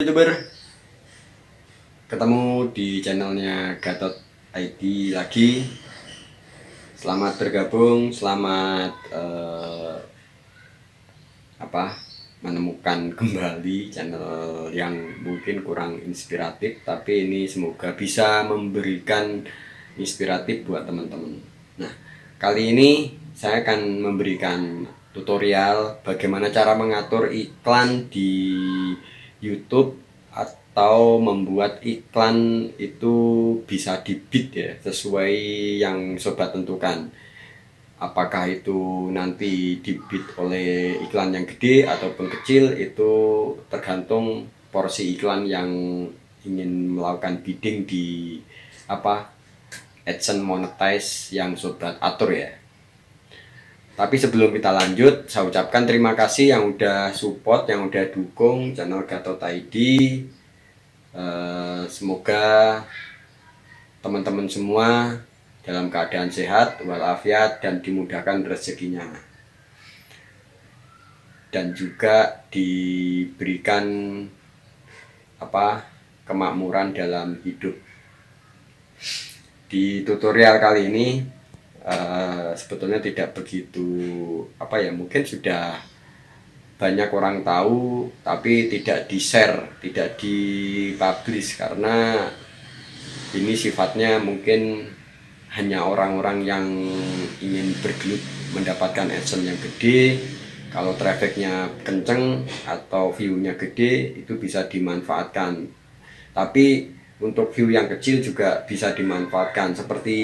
YouTuber, ketemu di channelnya Gatot ID lagi. Selamat bergabung, selamat menemukan kembali channel yang mungkin kurang inspiratif, tapi ini semoga bisa memberikan inspiratif buat teman-teman. Nah, kali ini saya akan memberikan tutorial bagaimana cara mengatur iklan di YouTube atau membuat iklan itu bisa di-bid ya, sesuai yang sobat tentukan. Apakah itu nanti di-bid oleh iklan yang gede ataupun kecil, itu tergantung porsi iklan yang ingin melakukan bidding di AdSense monetize yang sobat atur ya. Tapi sebelum kita lanjut, saya ucapkan terima kasih yang udah support, yang udah dukung channel Gatot ID. Semoga teman-teman semua dalam keadaan sehat walafiat dan dimudahkan rezekinya, dan juga diberikan kemakmuran dalam hidup. Di tutorial kali ini sebetulnya tidak begitu mungkin sudah banyak orang tahu, tapi tidak di-share, tidak di-publish, karena ini sifatnya mungkin hanya orang-orang yang ingin bergelut mendapatkan AdSense yang gede. Kalau trafficnya kenceng atau view-nya gede, itu bisa dimanfaatkan. Tapi untuk view yang kecil juga bisa dimanfaatkan. Seperti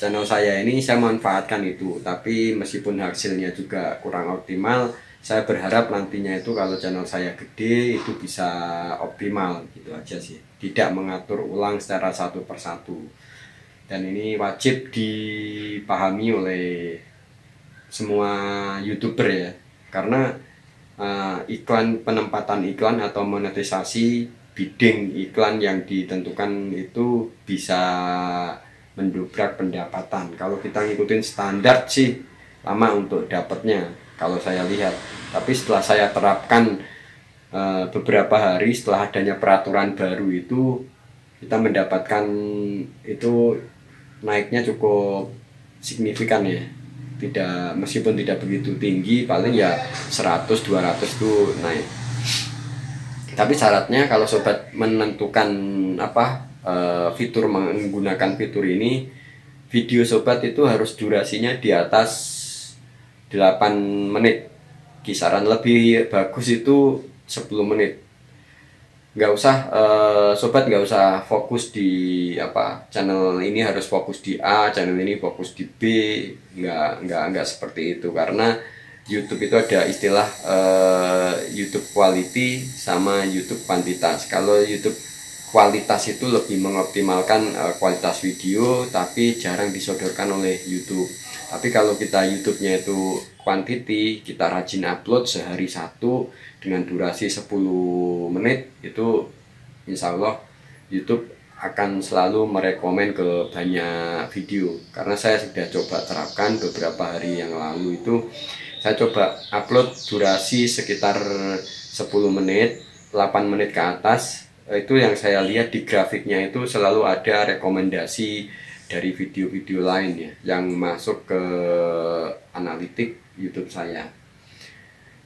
channel saya ini, saya manfaatkan itu. Tapi meskipun hasilnya juga kurang optimal, saya berharap nantinya itu kalau channel saya gede, itu bisa optimal, gitu aja sih. Tidak mengatur ulang secara satu persatu. Dan ini wajib dipahami oleh semua YouTuber ya, karena iklan, penempatan iklan atau monetisasi bidding iklan yang ditentukan itu bisa mendobrak pendapatan. Kalau kita ngikutin standar sih lama untuk dapatnya kalau saya lihat, tapi setelah saya terapkan beberapa hari setelah adanya peraturan baru itu, kita mendapatkan itu naiknya cukup signifikan ya. Meskipun tidak begitu tinggi, paling ya 100-200 tuh naik. Tapi syaratnya kalau sobat menentukan fitur, menggunakan fitur ini, video sobat itu harus durasinya di atas 8 menit. Kisaran lebih bagus itu 10 menit. Nggak usah sobat nggak usah fokus di channel ini harus fokus di A, channel ini fokus di B. Nggak seperti itu, karena YouTube itu ada istilah YouTube quality sama YouTube kuantitas. Kalau YouTube kualitas itu lebih mengoptimalkan kualitas video, tapi jarang disodorkan oleh YouTube. Tapi kalau kita YouTube-nya itu quantity, kita rajin upload sehari satu dengan durasi 10 menit, itu insya Allah YouTube akan selalu merekomen ke banyak video. Karena saya sudah coba terapkan beberapa hari yang lalu itu, saya coba upload durasi sekitar 10 menit, 8 menit ke atas. Itu yang saya lihat di grafiknya itu selalu ada rekomendasi dari video-video lain ya, yang masuk ke analitik YouTube saya.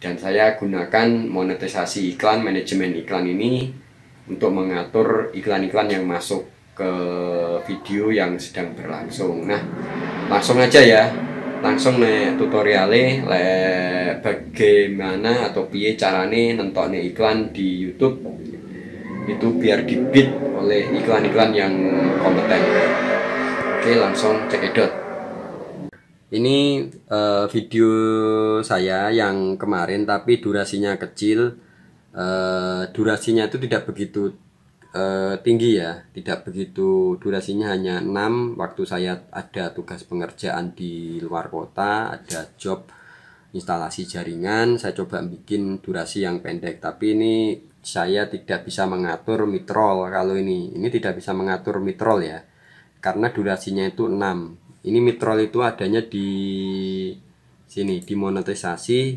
Dan saya gunakan monetisasi iklan, manajemen iklan ini untuk mengatur iklan-iklan yang masuk ke video yang sedang berlangsung. Nah, langsung aja ya, langsung nih tutorialnya bagaimana atau piye carane nentokne iklan di YouTube itu biar di-bid oleh iklan-iklan yang kompeten. Oke, langsung cekidot. Ini video saya yang kemarin, tapi durasinya kecil. Durasinya itu tidak begitu tinggi ya, tidak begitu, durasinya hanya 6. Waktu saya ada tugas pengerjaan di luar kota, ada job instalasi jaringan, saya coba bikin durasi yang pendek. Tapi ini saya tidak bisa mengatur mitrol. Kalau ini tidak bisa mengatur mitrol ya, karena durasinya itu 6. Ini mitrol itu adanya di sini, di monetisasi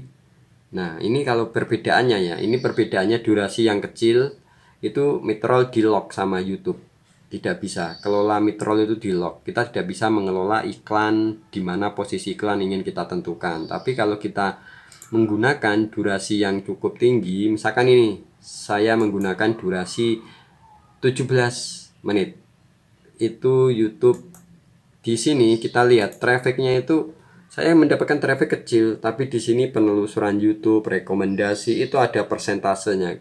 Nah, ini kalau perbedaannya ya, ini perbedaannya durasi yang kecil itu midroll di lock sama YouTube. Tidak bisa kelola midroll itu di lock. Kita tidak bisa mengelola iklan di mana posisi iklan ingin kita tentukan. Tapi kalau kita menggunakan durasi yang cukup tinggi, misalkan ini saya menggunakan durasi 17 menit. Itu YouTube di sini kita lihat trafficnya itu saya mendapatkan traffic kecil, tapi di sini penelusuran YouTube, rekomendasi itu ada persentasenya.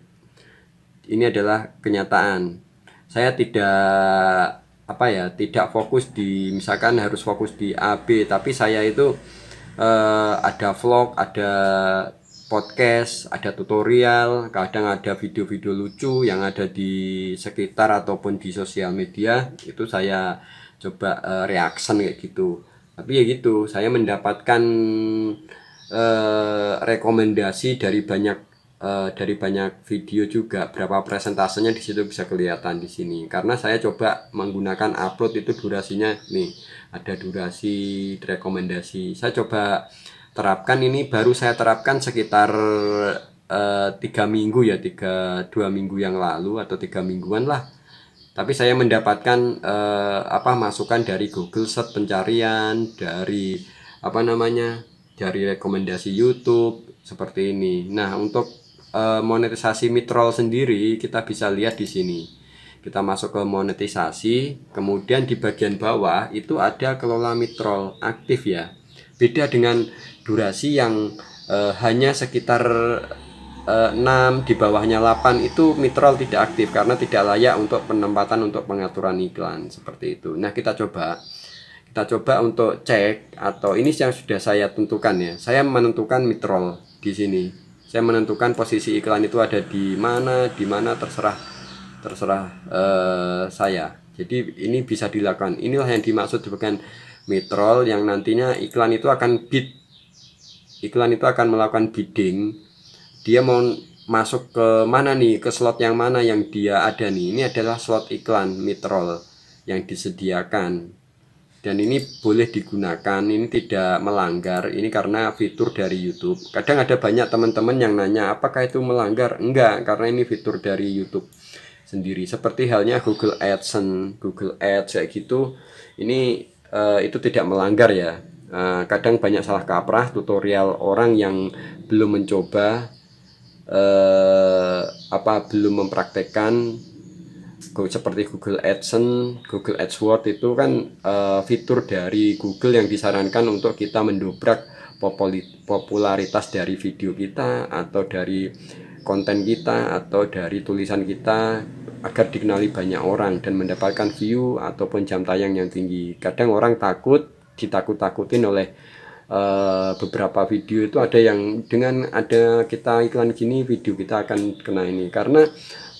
Ini adalah kenyataan. Saya tidak fokus di misalkan harus fokus di A B, tapi saya itu ada vlog, ada podcast, ada tutorial, kadang ada video-video lucu yang ada di sekitar ataupun di sosial media. Itu saya coba reaction kayak gitu. Tapi ya gitu, saya mendapatkan rekomendasi dari banyak video juga. Berapa presentasenya di situ bisa kelihatan di sini. Karena saya coba menggunakan upload itu durasinya nih, ada durasi rekomendasi. Saya coba terapkan ini, baru saya terapkan sekitar 3 minggu ya, 2 minggu yang lalu atau 3 mingguan lah. Tapi saya mendapatkan masukan dari Google Search pencarian, dari dari rekomendasi YouTube seperti ini. Nah, untuk monetisasi midroll sendiri kita bisa lihat di sini. Kita masuk ke monetisasi, kemudian di bagian bawah itu ada kelola midroll aktif ya. Beda dengan durasi yang hanya sekitar 6, di bawahnya 8 itu midroll tidak aktif karena tidak layak untuk penempatan untuk pengaturan iklan seperti itu. Nah, kita coba untuk cek, atau ini yang sudah saya tentukan ya. Saya menentukan midroll di sini. Saya menentukan posisi iklan itu ada di mana terserah saya. Jadi ini bisa dilakukan. Inilah yang dimaksud dengan midroll, yang nantinya iklan itu akan melakukan bidding. Dia mau masuk ke mana nih, ke slot yang mana yang dia ada nih. Ini adalah slot iklan midroll yang disediakan, dan ini boleh digunakan, ini tidak melanggar. Ini karena fitur dari YouTube. Kadang ada banyak teman-teman yang nanya apakah itu melanggar. Enggak, karena ini fitur dari YouTube sendiri. Seperti halnya Google AdSense, Google Ads kayak gitu. Ini itu tidak melanggar ya. Kadang banyak salah kaprah tutorial orang yang belum mencoba, belum mempraktekkan. Seperti Google AdSense, Google AdWords itu kan fitur dari Google yang disarankan untuk kita mendobrak popularitas dari video kita, atau dari konten kita, atau dari tulisan kita, agar dikenali banyak orang dan mendapatkan view ataupun jam tayang yang tinggi. Kadang orang ditakut-takutin oleh beberapa video itu, ada yang dengan ada kita iklan gini video kita akan kena ini, karena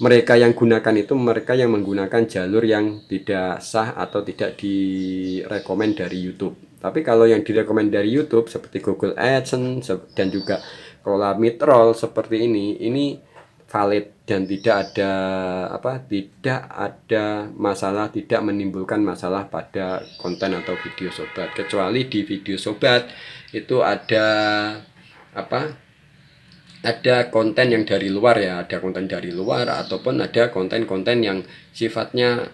mereka yang gunakan itu mereka yang menggunakan jalur yang tidak sah atau tidak direkomend dari YouTube. Tapi kalau yang direkomend dari YouTube seperti Google AdSense dan juga kelola midroll seperti ini valid dan tidak ada masalah, tidak menimbulkan masalah pada konten atau video sobat. Kecuali di video sobat itu ada konten yang dari luar ya, ada konten dari luar, ataupun ada konten-konten yang sifatnya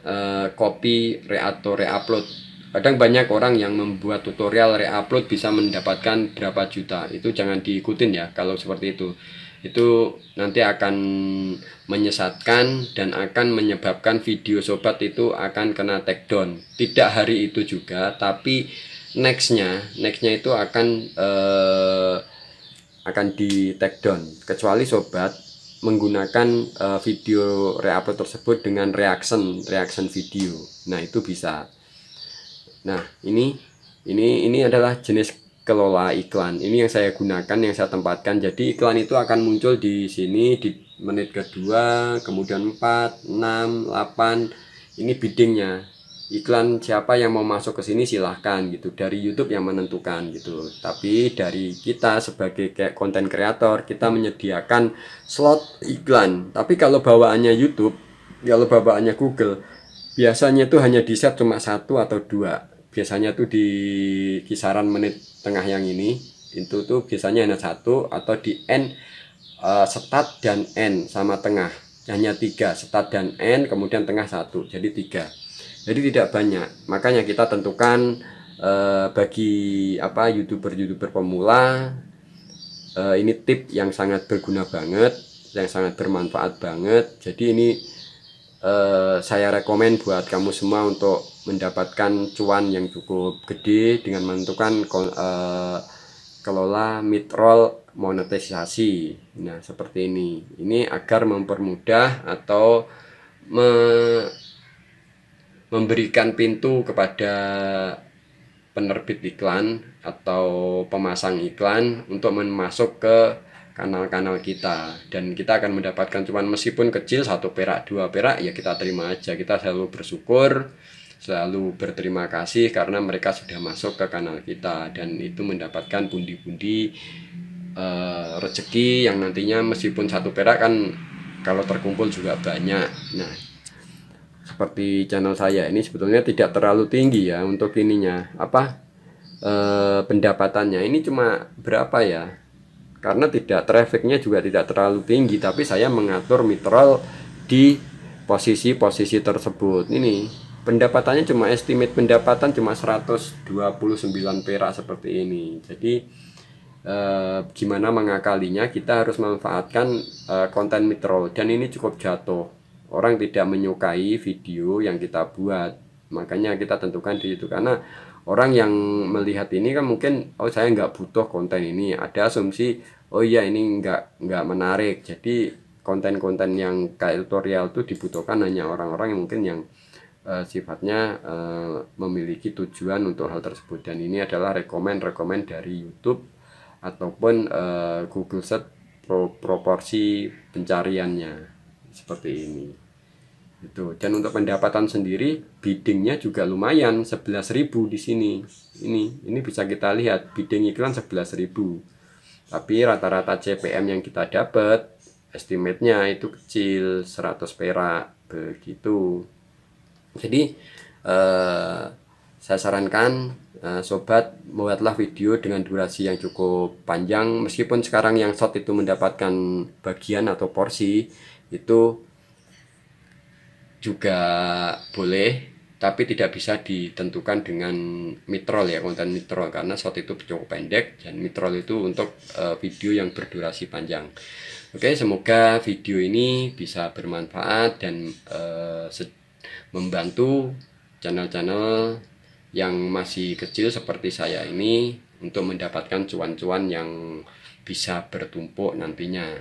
copy atau reupload. Kadang banyak orang yang membuat tutorial reupload bisa mendapatkan berapa juta. Itu jangan diikutin ya kalau seperti itu. Itu nanti akan menyesatkan dan akan menyebabkan video sobat itu akan kena take down. Tidak hari itu juga, tapi nextnya itu akan di take down, kecuali sobat menggunakan video reupload tersebut dengan reaction video. Nah, itu bisa. Nah, ini adalah jenis kelola iklan. Ini yang saya gunakan, yang saya tempatkan. Jadi iklan itu akan muncul di sini di menit kedua, kemudian 4, 6, 8. Ini biddingnya. Iklan siapa yang mau masuk ke sini silahkan gitu, dari YouTube yang menentukan gitu. Tapi dari kita sebagai kayak konten kreator, kita menyediakan slot iklan. Tapi kalau bawaannya YouTube, kalau bawaannya Google, biasanya itu hanya di set cuma 1 atau 2. Biasanya tuh di kisaran menit tengah yang ini, itu tuh biasanya hanya satu, atau di end start dan end sama tengah hanya 3, start dan end kemudian tengah 1, jadi 3. Jadi tidak banyak. Makanya kita tentukan bagi YouTuber pemula, ini tip yang sangat berguna banget, yang sangat bermanfaat banget. Jadi ini saya rekomen buat kamu semua untuk mendapatkan cuan yang cukup gede dengan menentukan kelola mid-roll monetisasi. Nah, seperti ini. Ini agar mempermudah atau memberikan pintu kepada penerbit iklan atau pemasang iklan untuk masuk ke kanal-kanal kita, dan kita akan mendapatkan cuman meskipun kecil 1 perak 2 perak ya kita terima aja. Kita selalu bersyukur, selalu berterima kasih karena mereka sudah masuk ke kanal kita, dan itu mendapatkan pundi-pundi rezeki yang nantinya meskipun 1 perak kan kalau terkumpul juga banyak. Nah, seperti channel saya ini sebetulnya tidak terlalu tinggi ya untuk ininya pendapatannya. Ini cuma berapa ya, karena tidak trafficnya juga tidak terlalu tinggi, tapi saya mengatur mid-roll di posisi-posisi tersebut. Ini pendapatannya cuma estimate pendapatan cuma 129 perak seperti ini. Jadi gimana mengakalinya, kita harus memanfaatkan konten mid-roll, dan ini cukup jatuh. Orang tidak menyukai video yang kita buat, makanya kita tentukan di situ. Karena orang yang melihat ini kan mungkin, oh saya nggak butuh konten ini, ada asumsi oh iya ini nggak menarik. Jadi konten-konten yang kayak tutorial itu dibutuhkan hanya orang-orang yang mungkin yang sifatnya memiliki tujuan untuk hal tersebut. Dan ini adalah rekomend dari YouTube ataupun Google Search proporsi pencariannya seperti ini. Itu. Dan untuk pendapatan sendiri biddingnya juga lumayan, 11.000 di sini. Ini bisa kita lihat bidding iklan 11.000. Tapi rata-rata CPM yang kita dapat estimate-nya itu kecil, 100 perak begitu. Jadi saya sarankan sobat, buatlah video dengan durasi yang cukup panjang. Meskipun sekarang yang short itu mendapatkan bagian atau porsi itu juga boleh, tapi tidak bisa ditentukan dengan mid-roll ya, konten mid-roll, karena short itu cukup pendek dan mid-roll itu untuk video yang berdurasi panjang. Oke, semoga video ini bisa bermanfaat dan membantu channel-channel yang masih kecil seperti saya ini untuk mendapatkan cuan-cuan yang bisa bertumpuk nantinya.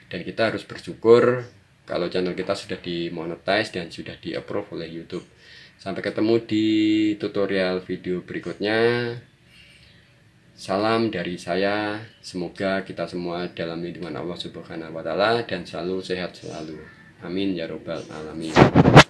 Dan kita harus bersyukur kalau channel kita sudah dimonetize dan sudah di-approve oleh YouTube. Sampai ketemu di tutorial video berikutnya. Salam dari saya. Semoga kita semua dalam lindungan Allah Subhanahu wa Ta'ala dan selalu sehat selalu. Amin ya robbal alamin.